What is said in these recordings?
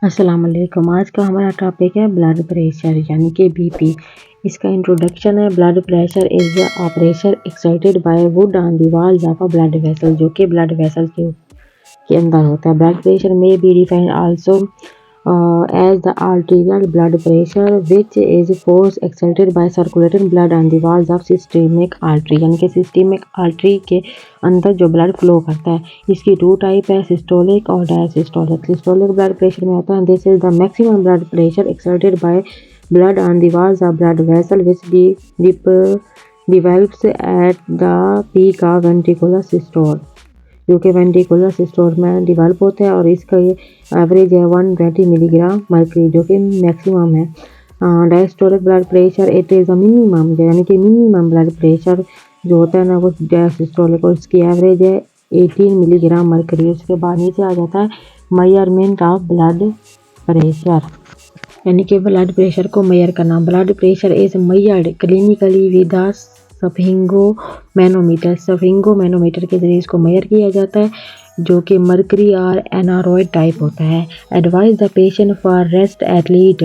अस्सलाम वालेकुम। आज का हमारा टॉपिक है ब्लड प्रेशर यानी कि बीपी। इसका इंट्रोडक्शन है। Blood pressure is a pressure excited by wood on the walls of a blood vessel, जो कि ब्लड वेसल के अंदर होता है। ब्लड प्रेशर में be defined also as the arterial blood pressure which is force excited by circulating blood on the walls of systemic artery, यानी कि systemic artery के अंदर जो ब्लड फ्लो करता है। इसकी दो टाइप है, सिस्टोलिक और डायसिस्टोलिक। सिस्टोलिक ब्लड प्रेशर में आता है this is the maximum blood pressure excited bye blood on the walls of blood vessel which develops at the peak of ventricular systole, जो कि वेंट्रिकुलर सिस्टोल में develop होता है और इसका ये एवरेज है 120 मिलीग्राम मर्करी, जो कि मैक्सिमम है। Diastolic blood pressure it is a minimum, यानी कि मिनिमम ब्लड प्रेशर जो होता है ना वो डायसिस्टोलिक, और इसकी एवरेज है 18 मिलीग्राम मर्करी। उसके बाद नीचे आ जाता है मेजरमेंट ऑफ ब्लड प्रेशर, यानी कि ब्लड प्रेशर को मेजर करना। Blood pressure is measured clinically with the sphygmomanometer. Sphygmomanometer के जरिए इसको मेजर किया जाता है, जो कि मर्करी और एनारॉइड टाइप होता है। Advise the patient for rest at least,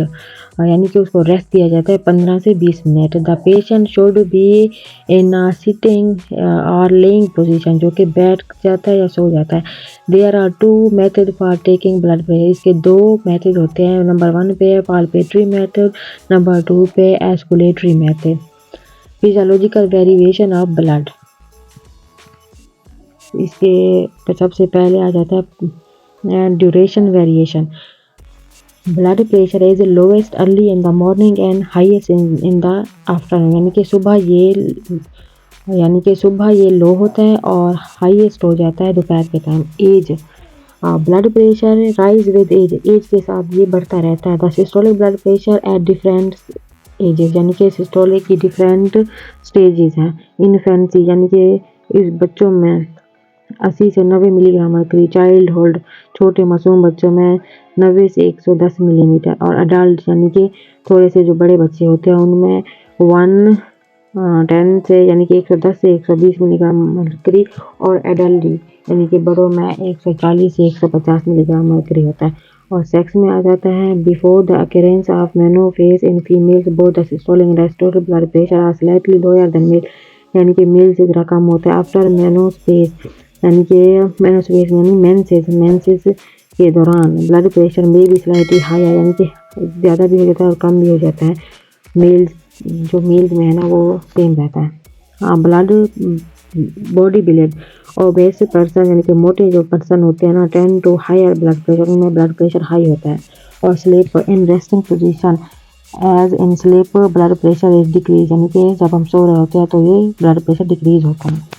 यानी कि उसको रेस्ट दिया जाता है 15 से 20 मिनट। The patient should be in sitting और लेइंग पोजीशन, जो कि बैठ जाता है या सो जाता है। There are 2 method for taking blood pressure. इसके 2 मेथड होते हैं। नंबर 1 पे है पाल्पेटरी मेथड, नंबर 2 पे auscultatory method. Physiological variation of blood, इसके तो सबसे पहले आ जाता है duration variation. Blood pressure is lowest early in the morning and highest in the afternoon, यानी कि सुबह ये लो होता है और हाईएस्ट हो जाता है दोपहर के time. Age, blood pressure rise with age के साथ ये बढ़ता रहता है। The systolic blood pressure at different ages, यानी कि सिस्टोलिक की डिफरेंट स्टेजेस हैं। इन्फेंसी, यानी कि इस बच्चों में 80 से 90 मिलीग्राम मर्करी, चाइल्ड होल्ड छोटे मासूम बच्चों में 90 से 110 मिलीमीटर, और अडल्ट यानी कि थोड़े से जो बड़े बच्चे होते हैं उनमें 110 से यानी कि 110 से 120 मिलीग्राम मर्करी, और एडल्ट यानी कि बड़ों में 140 से 150 मिलीग्राम मर्करी होता है। और सेक्स में आ जाता है before the occurrence of menopause in females both the systolic and diastolic blood pressure are slightly lower than male, यानी कि मेल से जरा कम होता है। आफ्टर मेनोस्पेस, यानी कि मेनोस्पेस यानी मेंसेस के दौरान ब्लड प्रेशर में भी स्लाइटली हाई है, यानी कि ज़्यादा भी हो जाता है और कम भी हो जाता है। मेल्स में है ना वो सेम रहता है। हाँ, blood body build obese person, यानी कि मोटे जो पर्सन होते हैं ना tend to higher blood pressure, उनमें ब्लड प्रेशर हाई होता है। और sleep in resting position as in sleep blood pressure is decrease, यानी कि जब हम सो रहे होते हैं तो ये ब्लड प्रेशर डिक्रीज होता है।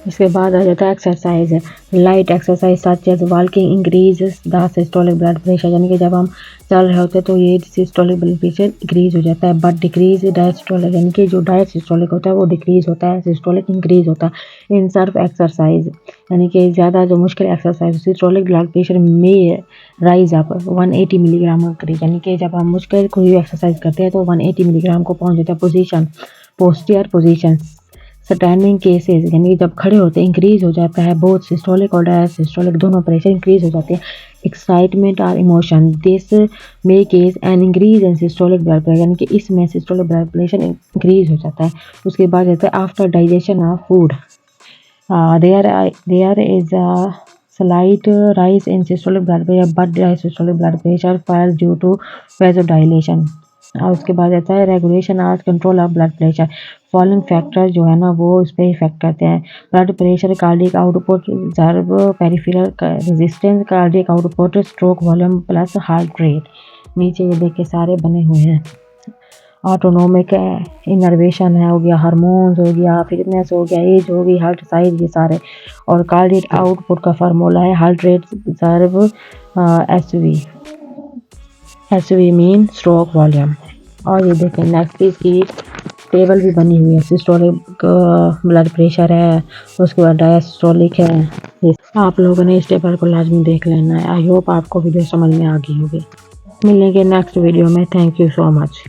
इसके बाद आ जाता है exercise. Light exercise such as walking increase the systolic blood pressure, यानी कि जब हम चल रहे होते हैं तो ये सिस्टोलिक ब्लड प्रेशर इंक्रीज हो जाता है। बट डिक्रीज डायस्टोलिक, यानी कि जो डायसिस्टोलिक होता है वो डिक्रीज होता है, सिस्टोलिक इंक्रीज होता है। इन सर्फ एक्सरसाइज, यानी कि ज़्यादा जो मुश्किल एक्सरसाइज सिस्टोलिक ब्लड प्रेशर में राइज अप 180 मिलीग्राम मर्करी, यानी कि जब हम मुश्किल कोई एक्सरसाइज करते हैं तो 180 मिलीग्राम को पहुँच जाता है। पोजिशन पोस्टियर पोजिशन स्टैंडिंग केसेस, यानी जब खड़े होते हैं इंक्रीज हो जाता है। बोथ सिस्टोलिक और डायसिस्टोलिक दोनों प्रेशर इंक्रीज हो जाते हैं। एक्साइटमेंट और emotion this may case an increase in systolic blood pressure, यानी कि इसमें सिस्टोलिक ब्लड प्रेशर इंक्रीज हो जाता है। उसके बाद जाता है after digestion of food there is a slight rise in systolic blood pressure but diastolic blood pressure falls due to vasodilation। और उसके बाद आता है रेगुलेशन और control of blood pressure. Following factor जो है ना वो इस पर इफेक्ट करते हैं। Blood pressure, cardiac output, reserve peripheral resistance, cardiac output, stroke volume plus heart rate. नीचे ये देखिए सारे बने हुए हैं। ऑटोनोमिक इनर्वेशन है हो गया, हार्मोन्स हो गया, फिटनेस हो गया, एज हो गई, हार्ट साइज, ये सारे। और कार्डियक आउटपुट का फार्मूला है heart rate reserve SV mean stroke volume. और ये देखें नेक्स्ट इसकी टेबल भी बनी हुई है। सिस्टोलिक ब्लड प्रेशर है, उसके बाद डायस्टोलिक है। आप लोगों ने इस टेबल को लाजमी देख लेना है। आई होप आपको वीडियो समझ में आ गई होगी। मिलेंगे नेक्स्ट वीडियो में। Thank you so much.